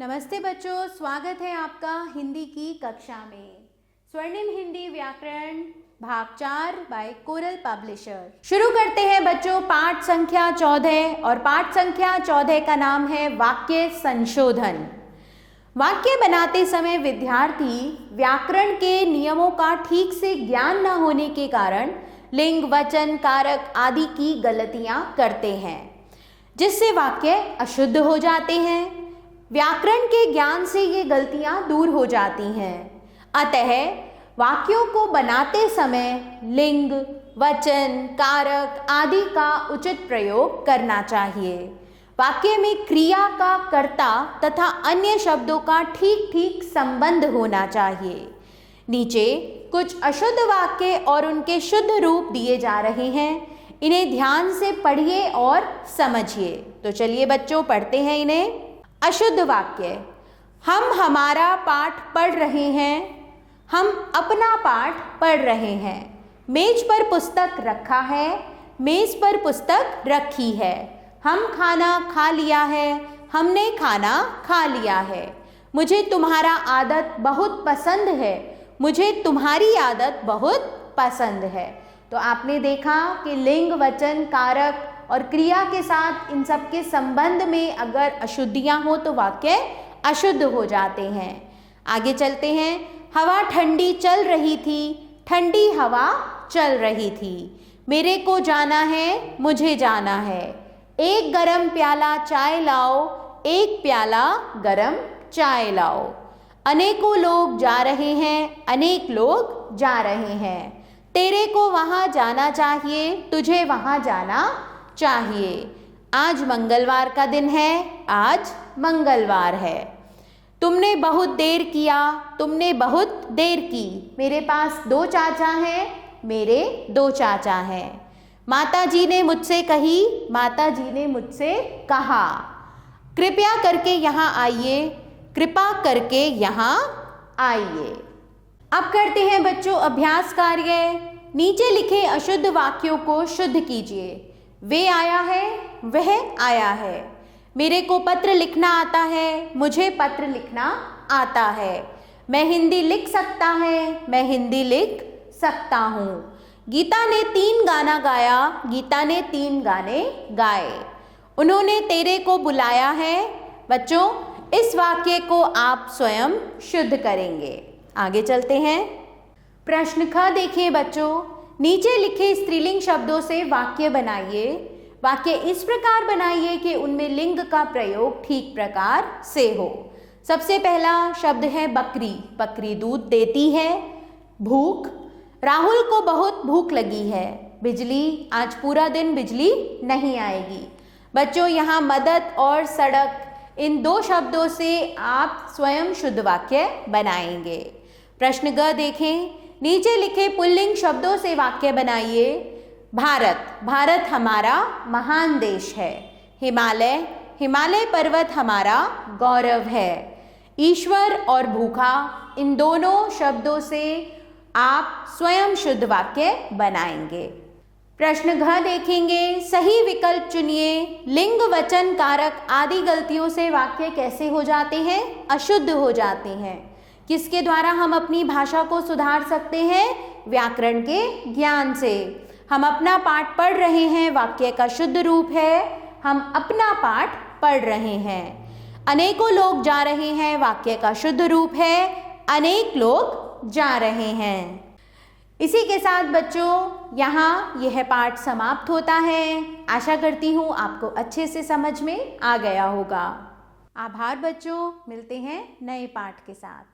नमस्ते बच्चों, स्वागत है आपका हिंदी की कक्षा में। स्वर्णिम हिंदी व्याकरण भाग 4 बाय कोरल पब्लिशर। शुरू करते हैं बच्चों पाठ संख्या 14 और पाठ संख्या 14 का नाम है वाक्य संशोधन। वाक्य बनाते समय विद्यार्थी व्याकरण के नियमों का ठीक से ज्ञान न होने के कारण लिंग, वचन, कारक आदि की गलतियां करते हैं, जिससे वाक्य अशुद्ध हो जाते हैं। व्याकरण के ज्ञान से ये गलतियां दूर हो जाती हैं। अतः वाक्यों को बनाते समय लिंग, वचन, कारक आदि का उचित प्रयोग करना चाहिए। वाक्य में क्रिया का कर्ता तथा अन्य शब्दों का ठीक ठीक संबंध होना चाहिए। नीचे कुछ अशुद्ध वाक्य और उनके शुद्ध रूप दिए जा रहे हैं, इन्हें ध्यान से पढ़िए और समझिए। तो चलिए बच्चों पढ़ते हैं इन्हें। अशुद्ध वाक्य: हम हमारा पाठ पढ़ रहे हैं, हम अपना पाठ पढ़ रहे हैं। मेज पर पुस्तक रखा है, मेज पर पुस्तक रखी है। हम खाना खा लिया है, हमने खाना खा लिया है। मुझे तुम्हारा आदत बहुत पसंद है, मुझे तुम्हारी आदत बहुत पसंद है। तो आपने देखा कि लिंग, वचन, कारक और क्रिया के साथ इन सब के संबंध में अगर अशुद्धियां हो तो वाक्य अशुद्ध हो जाते हैं। आगे चलते हैं। हवा ठंडी चल रही थी, ठंडी हवा चल रही थी। मेरे को जाना है, मुझे जाना है। एक गरम प्याला चाय लाओ, एक प्याला गरम चाय लाओ। अनेकों लोग जा रहे हैं, अनेक लोग जा रहे हैं। तेरे को वहाँ जाना चाहिए, तुझे वहाँ जाना चाहिए। आज मंगलवार का दिन है, आज मंगलवार है। तुमने बहुत देर किया, तुमने बहुत देर की। मेरे पास 2 चाचा हैं, मेरे 2 चाचा हैं। माता जी ने मुझसे कही, माता जी ने मुझसे कहा। कृपया करके यहाँ आइए, कृपा करके यहाँ आइए। अब करते हैं बच्चों अभ्यास कार्य। नीचे लिखे अशुद्ध वाक्यों को शुद्ध कीजिए। वे आया है, वह आया है। मेरे को पत्र लिखना आता है, मुझे पत्र लिखना आता है। मैं हिंदी लिख सकता है, मैं हिंदी लिख सकता हूँ। गीता ने 3 गाना गाया, गीता ने 3 गाने गाए। उन्होंने तेरे को बुलाया है। बच्चों इस वाक्य को आप स्वयं शुद्ध करेंगे। आगे चलते हैं। प्रश्न ख देखिए बच्चों। नीचे लिखे स्त्रीलिंग शब्दों से वाक्य बनाइए। वाक्य इस प्रकार बनाइए कि उनमें लिंग का प्रयोग ठीक प्रकार से हो। सबसे पहला शब्द है बकरी, बकरी दूध देती है। भूख, राहुल को बहुत भूख लगी है। बिजली, आज पूरा दिन बिजली नहीं आएगी। बच्चों यहाँ मदद और सड़क, इन 2 शब्दों से आप स्वयं शुद्ध वाक्य बनाएंगे। प्रश्न ग देखें। नीचे लिखे पुल्लिंग शब्दों से वाक्य बनाइए। भारत, भारत हमारा महान देश है। हिमालय, हिमालय पर्वत हमारा गौरव है। ईश्वर और भूखा, इन दोनों शब्दों से आप स्वयं शुद्ध वाक्य बनाएंगे। प्रश्न घ देखेंगे। सही विकल्प चुनिए। लिंग, वचन, कारक आदि गलतियों से वाक्य कैसे हो जाते हैं? अशुद्ध हो जाते हैं। किसके द्वारा हम अपनी भाषा को सुधार सकते हैं? व्याकरण के ज्ञान से। हम अपना पाठ पढ़ रहे हैं, वाक्य का शुद्ध रूप है हम अपना पाठ पढ़ रहे हैं। अनेकों लोग जा रहे हैं, वाक्य का शुद्ध रूप है अनेक लोग जा रहे हैं। इसी के साथ बच्चों यहाँ यह पाठ समाप्त होता है। आशा करती हूँ आपको अच्छे से समझ में आ गया होगा। आभार बच्चों, मिलते हैं नए पाठ के साथ।